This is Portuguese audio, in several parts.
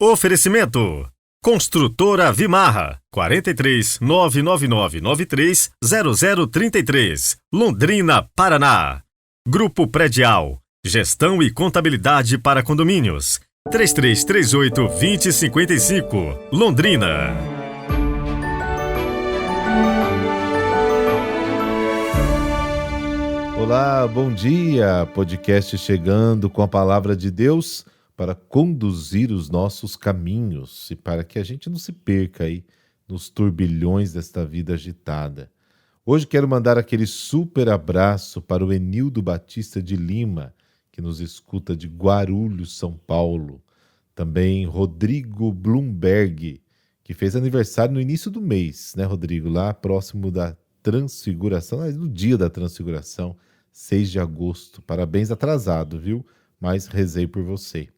Oferecimento: Construtora Vimarra, 43 99993 0033, Londrina, Paraná. Grupo Predial, Gestão e Contabilidade para Condomínios, 3338-2055, Londrina. Olá, bom dia! Podcast chegando com a palavra de Deus para conduzir os nossos caminhos e para que a gente não se perca aí nos turbilhões desta vida agitada. Hoje quero mandar aquele super abraço para o Enildo Batista de Lima, que nos escuta de Guarulhos, São Paulo. Também Rodrigo Bloomberg, que fez aniversário no início do mês, né, Rodrigo? Lá próximo da Transfiguração, no dia da Transfiguração, 6 de agosto. Parabéns atrasado, viu? Mas rezei por você.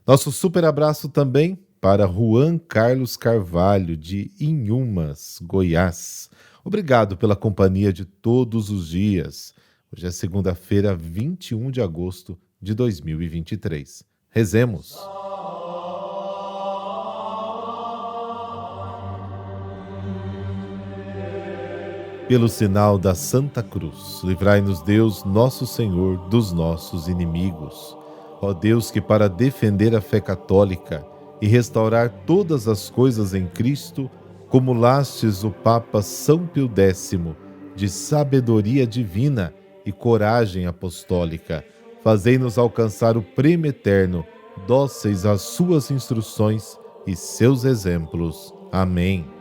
Nosso super abraço também para Juan Carlos Carvalho, de Inhumas, Goiás. Obrigado pela companhia de todos os dias. Hoje é segunda-feira, 21 de agosto de 2023. Rezemos. Pelo sinal da Santa Cruz, livrai-nos Deus, nosso Senhor, dos nossos inimigos. Ó Deus, que para defender a fé católica e restaurar todas as coisas em Cristo, cumulastes o Papa São Pio X de sabedoria divina e coragem apostólica, fazei-nos alcançar o prêmio eterno, dóceis às suas instruções e seus exemplos. Amém.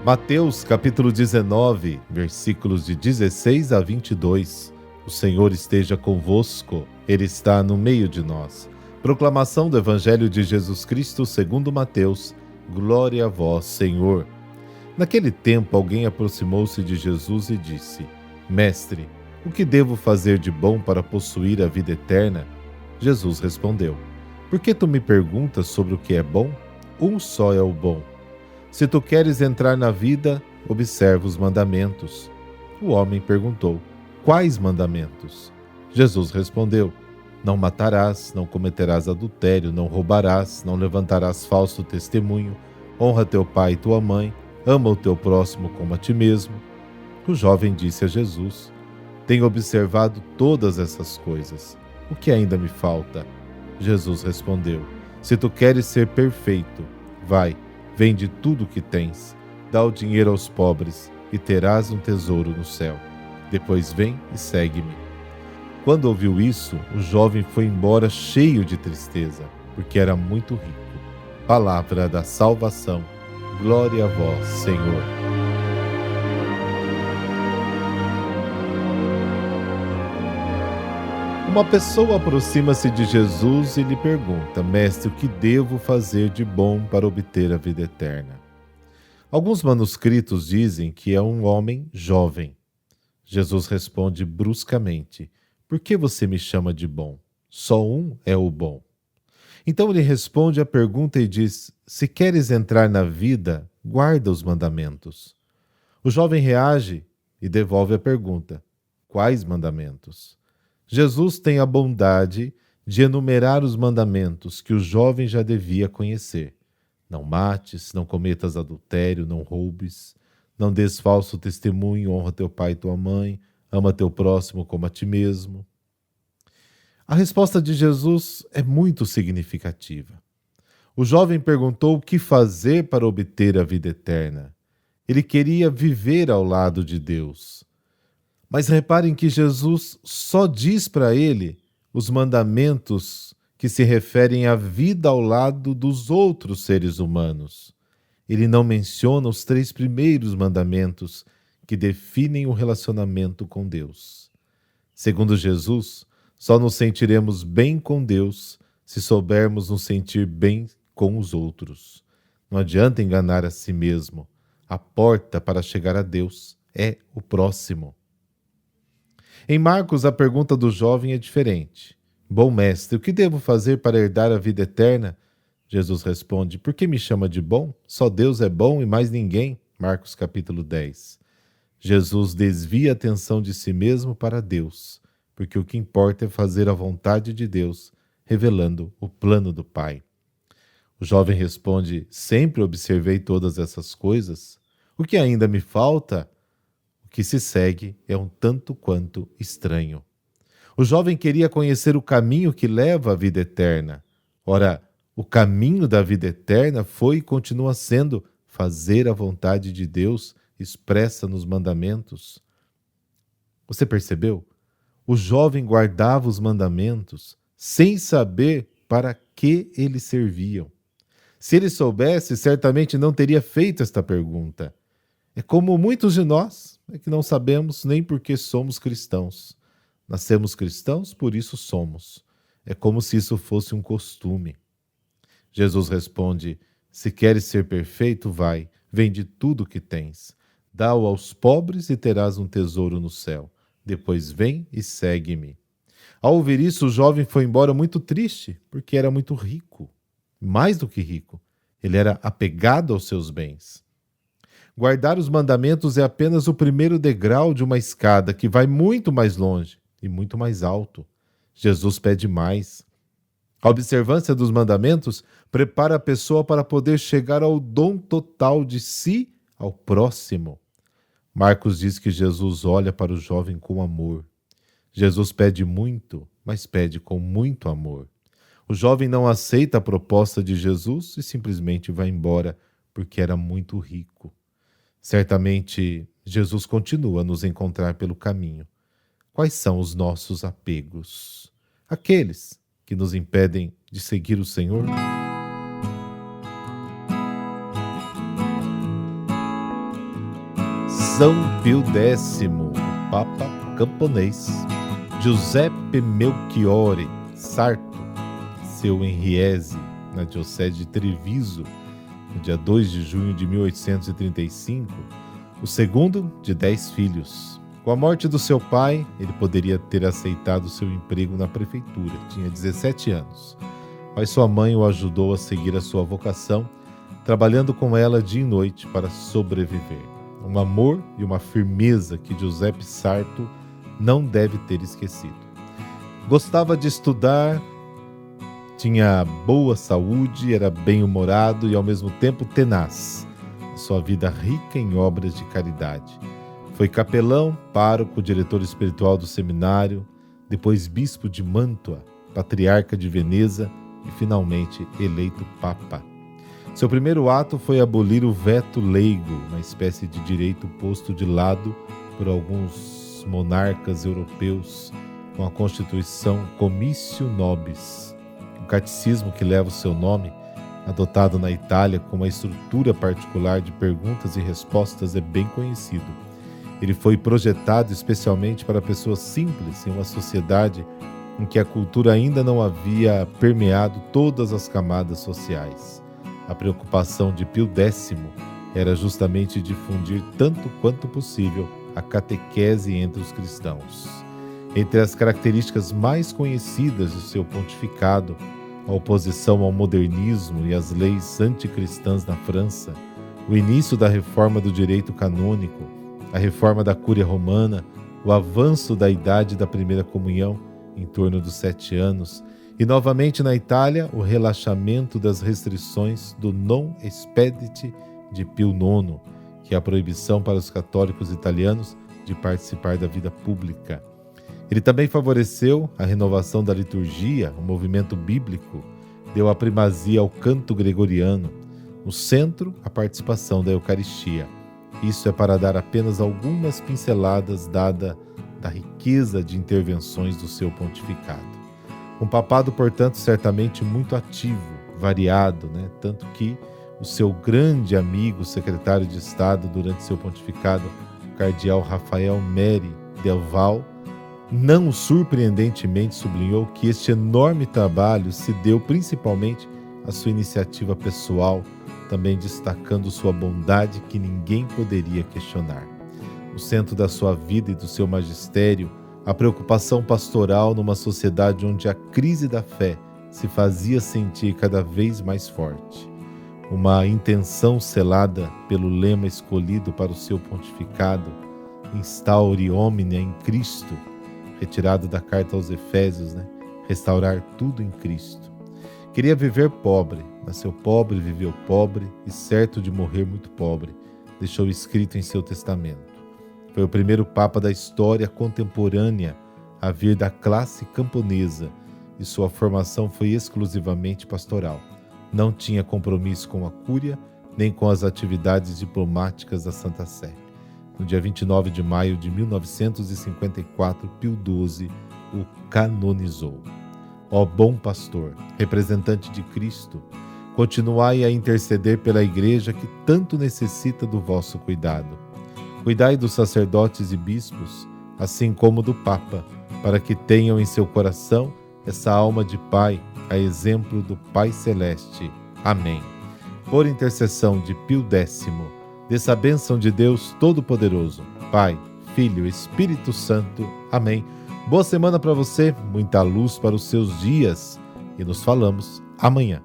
Mateus capítulo 19, versículos de 16 a 22. O Senhor esteja convosco, Ele está no meio de nós. Proclamação do Evangelho de Jesus Cristo segundo Mateus. Glória a vós, Senhor. Naquele tempo alguém aproximou-se de Jesus e disse: Mestre, o que devo fazer de bom para possuir a vida eterna? Jesus respondeu: Por que tu me perguntas sobre o que é bom? Um só é o bom. Se tu queres entrar na vida, observa os mandamentos. O homem perguntou: Quais mandamentos? Jesus respondeu: Não matarás, não cometerás adultério, não roubarás, não levantarás falso testemunho, honra teu pai e tua mãe, ama o teu próximo como a ti mesmo. O jovem disse a Jesus: Tenho observado todas essas coisas. O que ainda me falta? Jesus respondeu: Se tu queres ser perfeito, vai, vende tudo o que tens, dá o dinheiro aos pobres e terás um tesouro no céu. Depois vem e segue-me. Quando ouviu isso, o jovem foi embora cheio de tristeza, porque era muito rico. Palavra da salvação. Glória a vós, Senhor. Uma pessoa aproxima-se de Jesus e lhe pergunta: Mestre, o que devo fazer de bom para obter a vida eterna? Alguns manuscritos dizem que é um homem jovem. Jesus responde bruscamente: Por que você me chama de bom? Só um é o bom. Então ele responde à pergunta e diz: Se queres entrar na vida, guarda os mandamentos. O jovem reage e devolve a pergunta: Quais mandamentos? Jesus tem a bondade de enumerar os mandamentos que o jovem já devia conhecer. Não mates, não cometas adultério, não roubes, não des falso testemunho, honra teu pai e tua mãe, ama teu próximo como a ti mesmo. A resposta de Jesus é muito significativa. O jovem perguntou o que fazer para obter a vida eterna. Ele queria viver ao lado de Deus. Mas reparem que Jesus só diz para ele os mandamentos que se referem à vida ao lado dos outros seres humanos. Ele não menciona os 3 primeiros mandamentos que definem o relacionamento com Deus. Segundo Jesus, só nos sentiremos bem com Deus se soubermos nos sentir bem com os outros. Não adianta enganar a si mesmo. A porta para chegar a Deus é o próximo. Em Marcos, a pergunta do jovem é diferente. Bom mestre, o que devo fazer para herdar a vida eterna? Jesus responde: Por que me chama de bom? Só Deus é bom e mais ninguém. Marcos capítulo 10. Jesus desvia a atenção de si mesmo para Deus, porque o que importa é fazer a vontade de Deus, revelando o plano do Pai. O jovem responde: sempre observei todas essas coisas. O que ainda me falta? O que se segue é um tanto quanto estranho. O jovem queria conhecer o caminho que leva à vida eterna. Ora, o caminho da vida eterna foi e continua sendo fazer a vontade de Deus expressa nos mandamentos. Você percebeu? O jovem guardava os mandamentos sem saber para que eles serviam. Se ele soubesse, certamente não teria feito esta pergunta. É como muitos de nós, que não sabemos nem por que somos cristãos. Nascemos cristãos, por isso somos. É como se isso fosse um costume. Jesus responde: se queres ser perfeito, vai, vende tudo o que tens. Dá-o aos pobres e terás um tesouro no céu. Depois vem e segue-me. Ao ouvir isso, o jovem foi embora muito triste, porque era muito rico. Mais do que rico, ele era apegado aos seus bens. Guardar os mandamentos é apenas o primeiro degrau de uma escada que vai muito mais longe e muito mais alto. Jesus pede mais. A observância dos mandamentos prepara a pessoa para poder chegar ao dom total de si ao próximo. Marcos diz que Jesus olha para o jovem com amor. Jesus pede muito, mas pede com muito amor. O jovem não aceita a proposta de Jesus e simplesmente vai embora porque era muito rico. Certamente, Jesus continua a nos encontrar pelo caminho. Quais são os nossos apegos? Aqueles que nos impedem de seguir o Senhor? São Pio X, o Papa camponês. Giuseppe Melchiorre Sarto nasceu em Riese, na diocese de Treviso, no dia 2 de junho de 1835, o segundo de 10 filhos. Com a morte do seu pai, ele poderia ter aceitado seu emprego na prefeitura, tinha 17 anos, mas sua mãe o ajudou a seguir a sua vocação, trabalhando com ela dia e noite para sobreviver. Um amor e uma firmeza que Giuseppe Sarto não deve ter esquecido. Gostava de estudar, tinha boa saúde, era bem-humorado e ao mesmo tempo tenaz. Sua vida rica em obras de caridade. Foi capelão, pároco, diretor espiritual do seminário, depois bispo de Mantua, patriarca de Veneza e finalmente eleito papa. Seu primeiro ato foi abolir o veto leigo, uma espécie de direito posto de lado por alguns monarcas europeus com a Constituição Comissio Nobis. O catecismo que leva o seu nome, adotado na Itália com uma estrutura particular de perguntas e respostas, é bem conhecido. Ele foi projetado especialmente para pessoas simples em uma sociedade em que a cultura ainda não havia permeado todas as camadas sociais. A preocupação de Pio X era justamente difundir tanto quanto possível a catequese entre os cristãos. Entre as características mais conhecidas do seu pontificado, a oposição ao modernismo e às leis anticristãs na França, o início da reforma do direito canônico, a reforma da Cúria Romana, o avanço da idade da primeira comunhão, em torno dos 7 anos, e novamente na Itália, o relaxamento das restrições do Non Expedit de Pio IX, que é a proibição para os católicos italianos de participar da vida pública. Ele também favoreceu a renovação da liturgia, o movimento bíblico, deu a primazia ao canto gregoriano, no centro, a participação da Eucaristia. Isso é para dar apenas algumas pinceladas dada da riqueza de intervenções do seu pontificado. Um papado, portanto, certamente muito ativo, variado, tanto que o seu grande amigo, secretário de Estado durante seu pontificado, o cardeal Rafael Neri del Val, não surpreendentemente sublinhou que este enorme trabalho se deu principalmente à sua iniciativa pessoal, também destacando sua bondade que ninguém poderia questionar. No centro da sua vida e do seu magistério, a preocupação pastoral numa sociedade onde a crise da fé se fazia sentir cada vez mais forte. Uma intenção selada pelo lema escolhido para o seu pontificado, instaure omnia em Cristo, retirado da carta aos Efésios, restaurar tudo em Cristo. Queria viver pobre, nasceu pobre, viveu pobre e certo de morrer muito pobre, deixou escrito em seu testamento. Foi o primeiro papa da história contemporânea a vir da classe camponesa e sua formação foi exclusivamente pastoral. Não tinha compromisso com a cúria nem com as atividades diplomáticas da Santa Sé. No dia 29 de maio de 1954, Pio XII o canonizou. Ó bom pastor, representante de Cristo, continuai a interceder pela Igreja que tanto necessita do vosso cuidado. Cuidai dos sacerdotes e bispos, assim como do Papa, para que tenham em seu coração essa alma de Pai, a exemplo do Pai Celeste. Amém. Por intercessão de Pio X, dessa bênção de Deus Todo-Poderoso, Pai, Filho e Espírito Santo. Amém. Boa semana para você, muita luz para os seus dias e nos falamos amanhã.